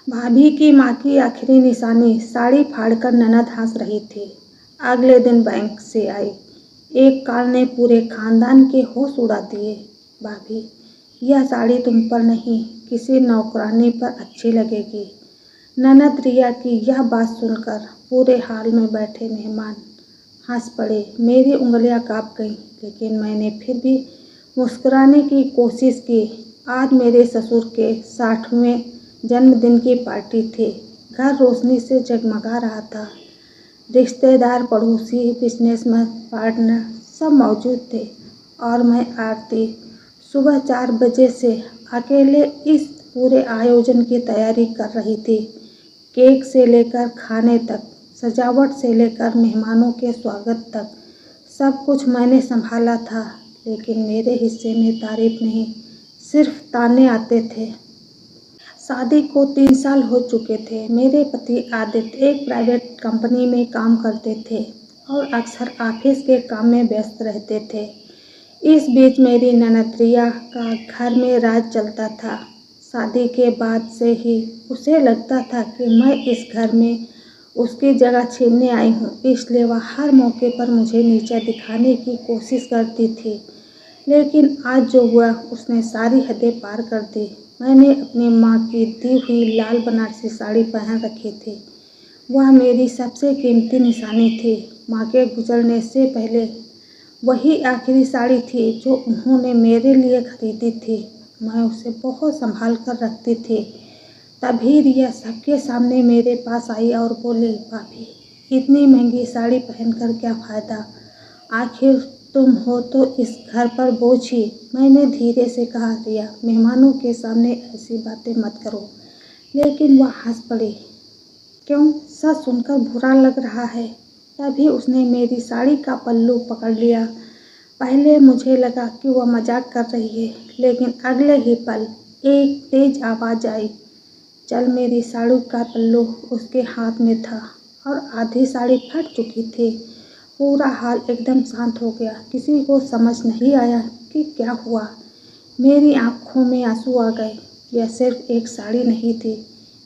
भाभी की माँ की आखिरी निशानी साड़ी फाड़कर ननद हंस रही थी। अगले दिन बैंक से आई एक कॉल ने पूरे खानदान के होश उड़ा दिए। भाभी, यह साड़ी तुम पर नहीं, किसी नौकरानी पर अच्छी लगेगी। ननद रिया की यह बात सुनकर पूरे हाल में बैठे मेहमान हंस पड़े। मेरी उंगलियां कांप गईं, लेकिन मैंने फिर भी मुस्कुराने की कोशिश की। आज मेरे ससुर के 60वें जन्मदिन की पार्टी थी। घर रोशनी से जगमगा रहा था। रिश्तेदार, पड़ोसी, बिजनेसमैन, पार्टनर सब मौजूद थे और मैं आरती सुबह 4 बजे से अकेले इस पूरे आयोजन की तैयारी कर रही थी। केक से लेकर खाने तक, सजावट से लेकर मेहमानों के स्वागत तक, सब कुछ मैंने संभाला था। लेकिन मेरे हिस्से में तारीफ नहीं, सिर्फ ताने आते थे। शादी को 3 साल हो चुके थे। मेरे पति आदित्य एक प्राइवेट कंपनी में काम करते थे और अक्सर ऑफिस के काम में व्यस्त रहते थे। इस बीच मेरी ननद रिया का घर में राज चलता था। शादी के बाद से ही उसे लगता था कि मैं इस घर में उसकी जगह छीनने आई हूँ, इसलिए वह हर मौके पर मुझे नीचा दिखाने की कोशिश करती थी। लेकिन आज जो हुआ उसने सारी हदें पार कर दी। मैंने अपनी माँ की दी हुई लाल बनारसी साड़ी पहन रखी थी। वह मेरी सबसे कीमती निशानी थी। माँ के गुजरने से पहले वही आखिरी साड़ी थी जो उन्होंने मेरे लिए खरीदी थी। मैं उसे बहुत संभाल कर रखती थी। तभी रिया सबके सामने मेरे पास आई और बोली, भाभी, इतनी महंगी साड़ी पहनकर क्या फ़ायदा? आखिर तुम हो तो इस घर पर बोझ ही। मैंने धीरे से कहा, रिया, मेहमानों के सामने ऐसी बातें मत करो। लेकिन वह हंस पड़ी। क्यों, सच सुनकर बुरा लग रहा है? तभी उसने मेरी साड़ी का पल्लू पकड़ लिया। पहले मुझे लगा कि वह मजाक कर रही है, लेकिन अगले ही पल एक तेज आवाज़ आई। चल, मेरी साड़ी का पल्लू उसके हाथ में था और आधी साड़ी फट चुकी थी। पूरा हाल एकदम शांत हो गया। किसी को समझ नहीं आया कि क्या हुआ। मेरी आंखों में आंसू आ गए। यह सिर्फ एक साड़ी नहीं थी,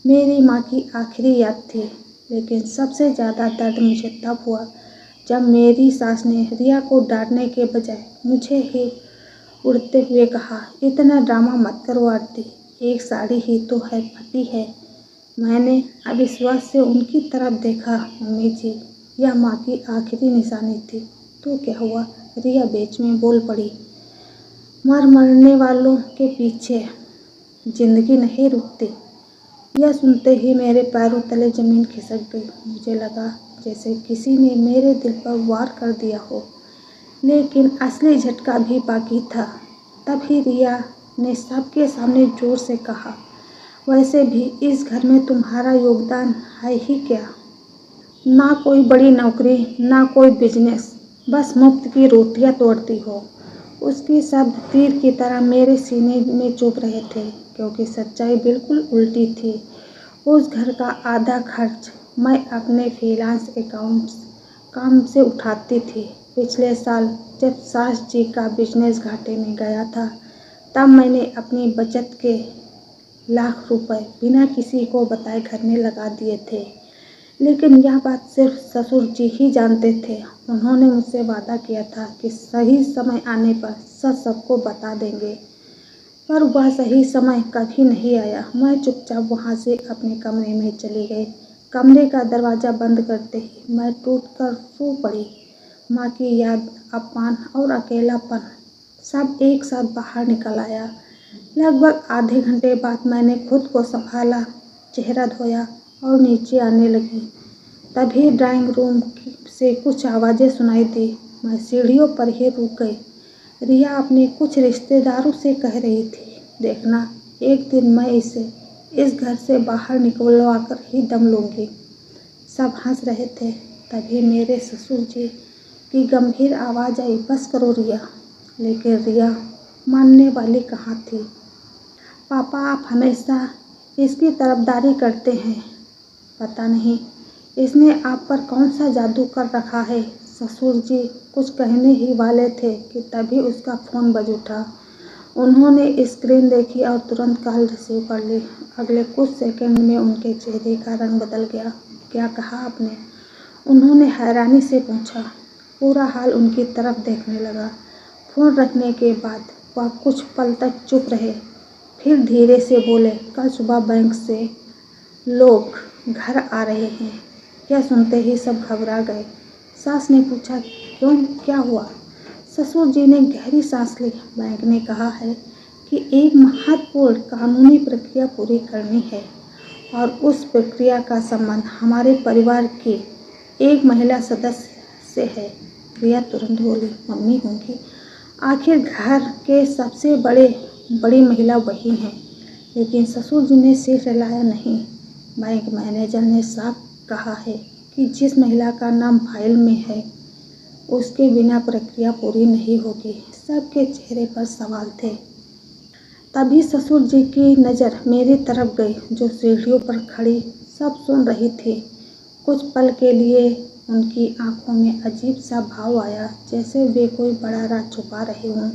मेरी माँ की आखिरी याद थी। लेकिन सबसे ज़्यादा दर्द मुझे तब हुआ जब मेरी सास ने रिया को डांटने के बजाय मुझे ही उड़ते हुए कहा, इतना ड्रामा मत करो आरती, एक साड़ी ही तो है, पति है। मैंने अविश्वास से उनकी तरफ देखा। मम्मी जी, यह माँ की आखिरी निशानी थी। तो क्या हुआ? रिया बीच में बोल पड़ी। मरने वालों के पीछे जिंदगी नहीं रुकती। यह सुनते ही मेरे पैरों तले जमीन खिसक गई। मुझे लगा जैसे किसी ने मेरे दिल पर वार कर दिया हो। लेकिन असली झटका भी बाकी था। तभी रिया ने सबके सामने जोर से कहा, वैसे भी इस घर में तुम्हारा योगदान है ही क्या? ना कोई बड़ी नौकरी, ना कोई बिजनेस, बस मुफ्त की रोटियां तोड़ती हो। उसके शब्द तीर की तरह मेरे सीने में चुभ रहे थे, क्योंकि सच्चाई बिल्कुल उल्टी थी। उस घर का आधा खर्च मैं अपने फ्रीलांस अकाउंट्स काम से उठाती थी। पिछले साल जब सास जी का बिजनेस घाटे में गया था, तब मैंने अपनी बचत के लाख रुपए बिना किसी को बताए घर में लगा दिए थे। लेकिन यह बात सिर्फ ससुर जी ही जानते थे। उन्होंने मुझसे वादा किया था कि सही समय आने पर सच सबको बता देंगे, पर वह सही समय कभी नहीं आया। मैं चुपचाप वहाँ से अपने कमरे में चली गई। कमरे का दरवाज़ा बंद करते ही मैं टूटकर रो पड़ी। माँ की याद, अपमान और अकेलापन सब एक साथ बाहर निकल आया। लगभग आधे घंटे बाद मैंने खुद को संभाला, चेहरा धोया और नीचे आने लगी। तभी ड्राइंग रूम से कुछ आवाज़ें सुनाई दी। मैं सीढ़ियों पर ही रुक गई। रिया अपने कुछ रिश्तेदारों से कह रही थी, देखना, एक दिन मैं इसे इस घर से बाहर निकलवा कर ही दम लूँगी। सब हंस रहे थे। तभी मेरे ससुर जी की गंभीर आवाज़ आई, बस करो रिया। लेकिन रिया मानने वाली कहाँ थी। पापा, आप हमेशा इसकी तरफदारी करते हैं। पता नहीं इसने आप पर कौन सा जादू कर रखा है। ससुर जी कुछ कहने ही वाले थे कि तभी उसका फ़ोन बज उठा। उन्होंने स्क्रीन देखी और तुरंत कॉल रिसीव कर ली। अगले कुछ सेकंड में उनके चेहरे का रंग बदल गया। क्या कहा आपने? उन्होंने हैरानी से पूछा। पूरा हाल उनकी तरफ देखने लगा। फोन रखने के बाद वह कुछ पल तक चुप रहे, फिर धीरे से बोले, कल सुबह बैंक से लोग घर आ रहे हैं। यह सुनते ही सब घबरा गए। सास ने पूछा, क्यों, क्या हुआ? ससुर जी ने गहरी सांस ली। बैंक ने कहा है कि एक महत्वपूर्ण कानूनी प्रक्रिया पूरी करनी है और उस प्रक्रिया का संबंध हमारे परिवार की एक महिला सदस्य से है। रिया तुरंत बोली, मम्मी होंगी। आखिर घर के सबसे बड़ी महिला वही हैं। लेकिन ससुर जी ने सिर हिलाया नहीं। बैंक मैनेजर ने साफ कहा है कि जिस महिला का नाम फाइल में है उसके बिना प्रक्रिया पूरी नहीं होगी। सबके चेहरे पर सवाल थे। तभी ससुर जी की नज़र मेरी तरफ गई, जो सीढ़ियों पर खड़ी सब सुन रही थी। कुछ पल के लिए उनकी आंखों में अजीब सा भाव आया, जैसे वे कोई बड़ा राज छुपा रहे हों।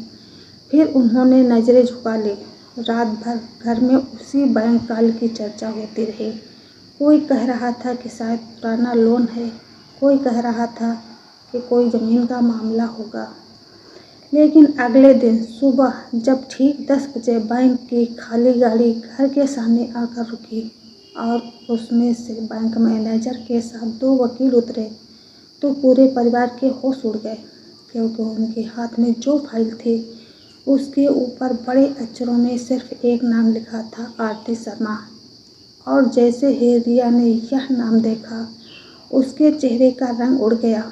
फिर उन्होंने नज़रें झुका ली। रात भर घर में उसी बैंक कॉल की चर्चा होती रही। कोई कह रहा था कि शायद पुराना लोन है, कोई कह रहा था कि कोई ज़मीन का मामला होगा। लेकिन अगले दिन सुबह जब ठीक 10 बजे बैंक की खाली गाड़ी घर के सामने आकर रुकी और उसमें से बैंक मैनेजर के साथ 2 वकील उतरे, तो पूरे परिवार के होश उड़ गए, क्योंकि उनके हाथ में जो फाइल थी उसके ऊपर बड़े अक्षरों में सिर्फ एक नाम लिखा था, आरती शर्मा। और जैसे ही रिया ने यह नाम देखा, उसके चेहरे का रंग उड़ गया,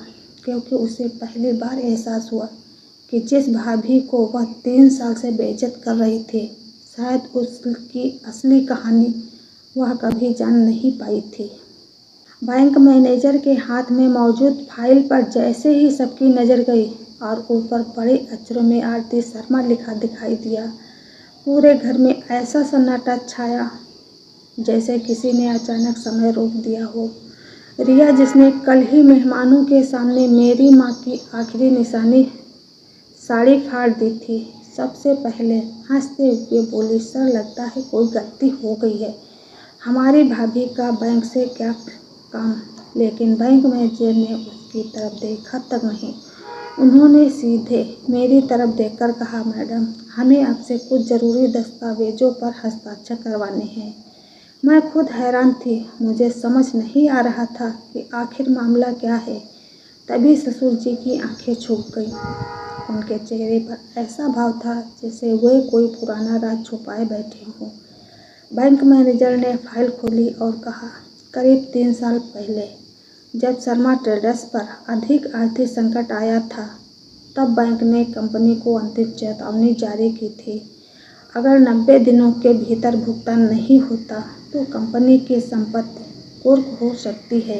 क्योंकि उसे पहली बार एहसास हुआ कि जिस भाभी को वह 3 साल से बेइज्जत कर रही थी, शायद उसकी असली कहानी वह कभी जान नहीं पाई थी। बैंक मैनेजर के हाथ में मौजूद फाइल पर जैसे ही सबकी नज़र गई और ऊपर बड़े अक्षरों में आरती शर्मा लिखा दिखाई दिया, पूरे घर में ऐसा सन्नाटा छाया जैसे किसी ने अचानक समय रोक दिया हो। रिया, जिसने कल ही मेहमानों के सामने मेरी माँ की आखिरी निशानी साड़ी फाड़ दी थी, सबसे पहले हंसते हुए बोली, सर लगता है कोई गलती हो गई है। हमारी भाभी का बैंक से क्या काम? लेकिन बैंक मैनेजर ने उसकी तरफ देखा तक नहीं। उन्होंने सीधे मेरी तरफ देखकर कहा, मैडम, हमें आपसे कुछ ज़रूरी दस्तावेजों पर हस्ताक्षर करवाने हैं। मैं खुद हैरान थी, मुझे समझ नहीं आ रहा था कि आखिर मामला क्या है। तभी ससुर जी की आंखें झुक गईं। उनके चेहरे पर ऐसा भाव था जैसे वे कोई पुराना राज छुपाए बैठे हों। बैंक मैनेजर ने फाइल खोली और कहा, करीब 3 साल पहले जब शर्मा ट्रेडर्स पर अधिक आर्थिक संकट आया था, तब बैंक ने कंपनी को अंतिम चेतावनी जारी की थी। अगर 90 दिनों के भीतर भुगतान नहीं होता तो कंपनी की संपत्ति कुर्क हो सकती है।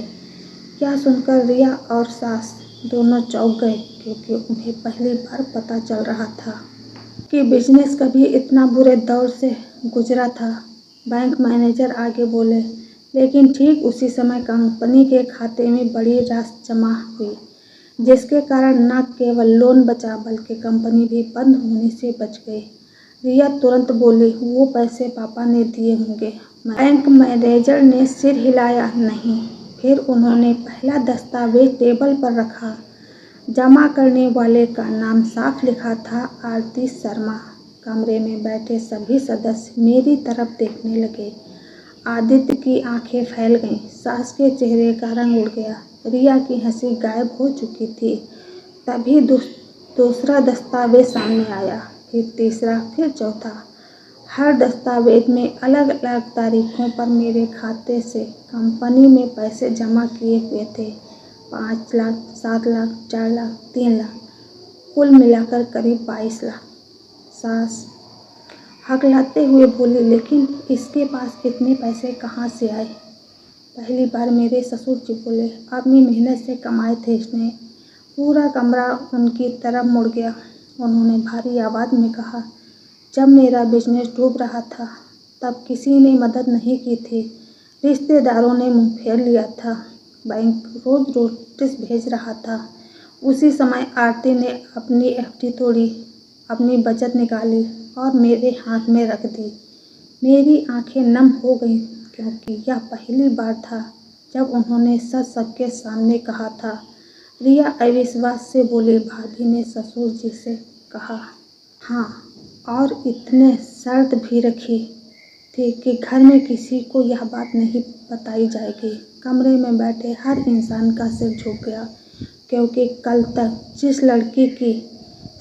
यह सुनकर रिया और सास दोनों चौंक गए, क्योंकि उन्हें पहली बार पता चल रहा था कि बिजनेस कभी इतना बुरे दौर से गुजरा था। बैंक मैनेजर आगे बोले, लेकिन ठीक उसी समय कंपनी के खाते में बड़ी राशि जमा हुई, जिसके कारण न केवल लोन बचा बल्कि कंपनी भी बंद होने से बच गई। रिया तुरंत बोली, वो पैसे पापा ने दिए होंगे। बैंक मैनेजर ने सिर हिलाया, नहीं। फिर उन्होंने पहला दस्तावेज टेबल पर रखा। जमा करने वाले का नाम साफ लिखा था, आरती शर्मा। कमरे में बैठे सभी सदस्य मेरी तरफ देखने लगे। आदित्य की आंखें फैल गईं, सास के चेहरे का रंग उड़ गया, रिया की हंसी गायब हो चुकी थी। तभी दूसरा दस्तावेज सामने आया, फिर तीसरा, फिर चौथा। हर दस्तावेज में अलग अलग तारीखों पर मेरे खाते से कंपनी में पैसे जमा किए हुए थे, 5 लाख, 7 लाख, 4 लाख, 3 लाख, कुल मिलाकर करीब 22 लाख। सास हकलाते हुए बोली, लेकिन इसके पास इतने पैसे कहाँ से आए? पहली बार मेरे ससुर जी बोले, अपनी मेहनत से कमाए थे इसने। पूरा कमरा उनकी तरफ मुड़ गया। उन्होंने भारी आवाज़ में कहा, जब मेरा बिजनेस डूब रहा था तब किसी ने मदद नहीं की थी, रिश्तेदारों ने मुंह फेर लिया था, बैंक रोज नोटिस भेज रहा था। उसी समय आरती ने अपनी एफडी तोड़ी, अपनी बचत निकाली और मेरे हाथ में रख दी। मेरी आंखें नम हो गईं क्योंकि यह पहली बार था जब उन्होंने सच सबके सामने कहा था। रिया अविश्वास से बोली, भाभी ने ससुर जी से कहा। हाँ, और इतने शर्त भी रखी थी कि घर में किसी को यह बात नहीं बताई जाएगी। कमरे में बैठे हर इंसान का सिर झुक गया क्योंकि कल तक जिस लड़की की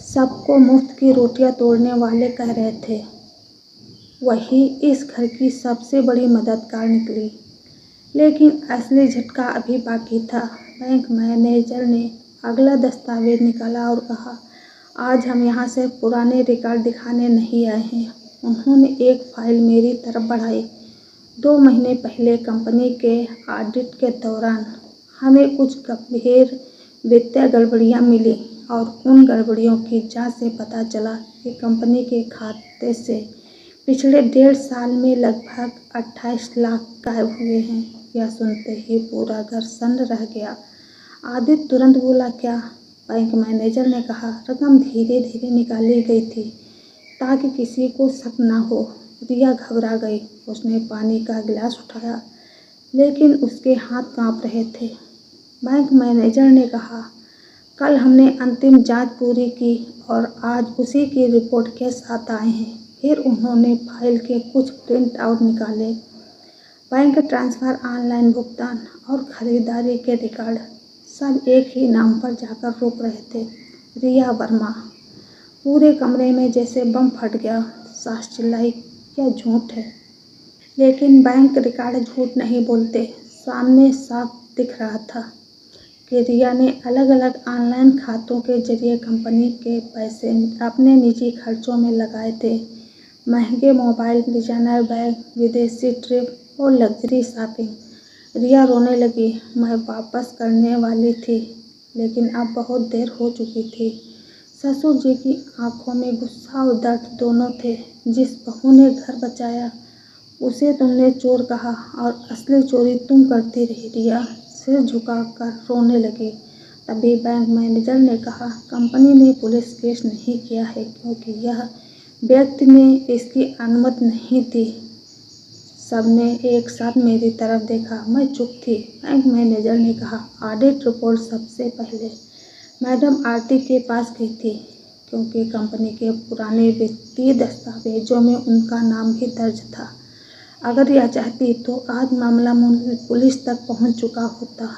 सबको मुफ्त की रोटियां तोड़ने वाले कह रहे थे, वही इस घर की सबसे बड़ी मददगार निकली। लेकिन असली झटका अभी बाकी था। बैंक मैनेजर ने अगला दस्तावेज निकाला और कहा, आज हम यहाँ से पुराने रिकॉर्ड दिखाने नहीं आए हैं। उन्होंने एक फाइल मेरी तरफ बढ़ाई। 2 महीने पहले कंपनी के ऑडिट के दौरान हमें कुछ गंभीर वित्तीय गड़बड़ियाँ मिली और उन गड़बड़ियों की जांच से पता चला कि कंपनी के खाते से पिछले 1.5 साल में लगभग 28 लाख गायब हुए हैं। यह सुनते ही पूरा घर सन्न रह गया। आदित्य तुरंत बोला, क्या? बैंक मैनेजर ने कहा, रकम धीरे धीरे निकाली गई थी ताकि किसी को शक न हो। रिया घबरा गई। उसने पानी का गिलास उठाया लेकिन उसके हाथ कांप रहे थे। बैंक मैनेजर ने कहा, कल हमने अंतिम जांच पूरी की और आज उसी की रिपोर्ट के साथ आए हैं। फिर उन्होंने फाइल के कुछ प्रिंट आउट निकाले। बैंक ट्रांसफ़र, ऑनलाइन भुगतान और खरीदारी के रिकॉर्ड सब एक ही नाम पर जाकर रुक रहे थे, रिया वर्मा। पूरे कमरे में जैसे बम फट गया। सास चिल्लाई, क्या झूठ है? लेकिन बैंक रिकॉर्ड झूठ नहीं बोलते। सामने साफ दिख रहा था कि रिया ने अलग अलग ऑनलाइन खातों के जरिए कंपनी के पैसे अपने निजी खर्चों में लगाए थे। महंगे मोबाइल, डिजाइनर बैग, विदेशी ट्रिप और लग्जरी शॉपिंग। रिया रोने लगी। मैं वापस करने वाली थी लेकिन अब बहुत देर हो चुकी थी। ससुर जी की आंखों में गुस्सा और दर्द दोनों थे। जिस बहू ने घर बचाया उसे तुमने चोर कहा और असली चोरी तुम करती रही। रिया सिर झुकाकर रोने लगी। तभी बैंक मैनेजर ने कहा, कंपनी ने पुलिस केस नहीं किया है क्योंकि यह व्यक्ति ने इसकी अनुमति नहीं दी। सबने एक साथ मेरी तरफ देखा। मैं चुप थी। बैंक मैनेजर ने कहा, ऑडिट रिपोर्ट सबसे पहले मैडम आरती के पास गई थी क्योंकि कंपनी के पुराने वित्तीय दस्तावेजों में उनका नाम भी दर्ज था। अगर यह चाहती तो आज मामला पुलिस तक पहुंच चुका होता।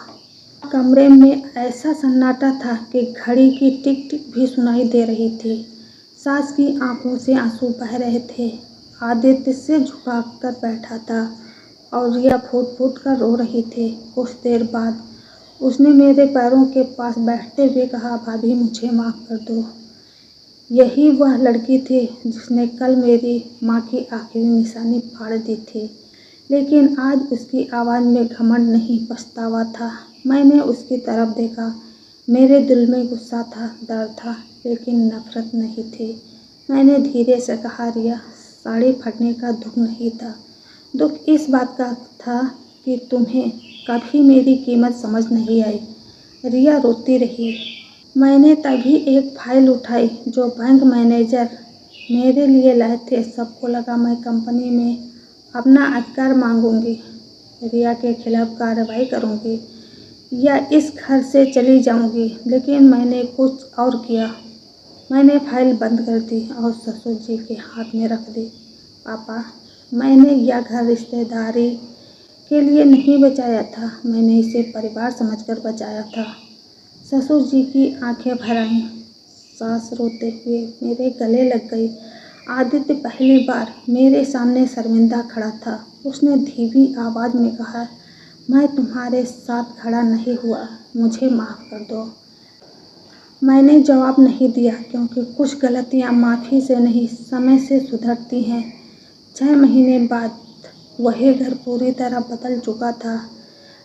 कमरे में ऐसा सन्नाटा था कि घड़ी की टिक टिक भी सुनाई दे रही थी। सास की आंखों से आंसू बह रहे थे। आदित्य सिर झुकाकर बैठा था और रिया फूट फूट कर रो रही थी। कुछ देर बाद उसने मेरे पैरों के पास बैठते हुए कहा, भाभी मुझे माफ़ कर दो। यही वह लड़की थी जिसने कल मेरी माँ की आखिरी निशानी फाड़ दी थी। लेकिन आज उसकी आवाज़ में घमंड नहीं, पछतावा था। मैंने उसकी तरफ देखा। मेरे दिल में गुस्सा था, डर था, लेकिन नफरत नहीं थी। मैंने धीरे से कहा, रिया, साड़ी फटने का दुख नहीं था। दुख इस बात का था कि तुम्हें कभी मेरी कीमत समझ नहीं आई। रिया रोती रही। मैंने तभी एक फाइल उठाई जो बैंक मैनेजर मेरे लिए लाए थे। सबको लगा मैं कंपनी में अपना अधिकार मांगूंगी, रिया के खिलाफ कार्रवाई करूंगी या इस घर से चली जाऊंगी। लेकिन मैंने कुछ और किया। मैंने फाइल बंद कर दी और ससुर जी के हाथ में रख दी। पापा, मैंने यह घर रिश्तेदारी के लिए नहीं बचाया था, मैंने इसे परिवार समझकर बचाया था। ससुर जी की आंखें भर आईं। सास रोते हुए मेरे गले लग गई। आदित्य पहली बार मेरे सामने शर्मिंदा खड़ा था। उसने धीमी आवाज़ में कहा, मैं तुम्हारे साथ खड़ा नहीं हुआ, मुझे माफ़ कर दो। मैंने जवाब नहीं दिया क्योंकि कुछ गलतियाँ माफ़ी से नहीं, समय से सुधरती हैं। 6 महीने बाद वही घर पूरी तरह बदल चुका था।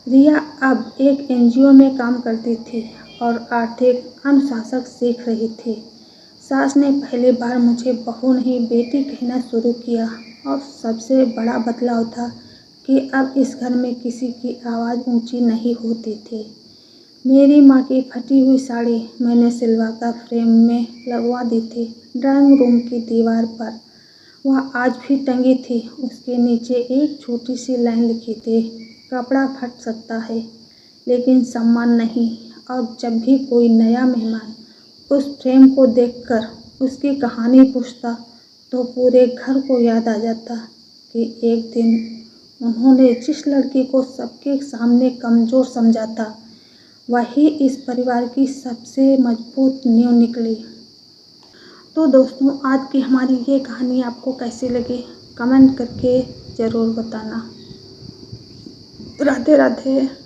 रिया अब एक एनजीओ में काम करती थी और आर्थिक अनुशासन सीख रही थी। सास ने पहली बार मुझे बहू नहीं बेटी कहना शुरू किया और सबसे बड़ा बदलाव था कि अब इस घर में किसी की आवाज़ ऊंची नहीं होती थी। मेरी माँ की फटी हुई साड़ी मैंने सिलवा कर फ्रेम में लगवा दी थी। ड्राइंग रूम की दीवार पर वह आज भी टंगी थी। उसके नीचे एक छोटी सी लाइन लिखी थी, कपड़ा फट सकता है लेकिन सम्मान नहीं। और जब भी कोई नया मेहमान उस फ्रेम को देखकर उसकी कहानी पूछता तो पूरे घर को याद आ जाता कि एक दिन उन्होंने जिस लड़की को सबके सामने कमज़ोर समझा था, वही इस परिवार की सबसे मजबूत नींव निकली। तो दोस्तों, आज की हमारी ये कहानी आपको कैसी लगी, कमेंट करके ज़रूर बताना। राधे राधे।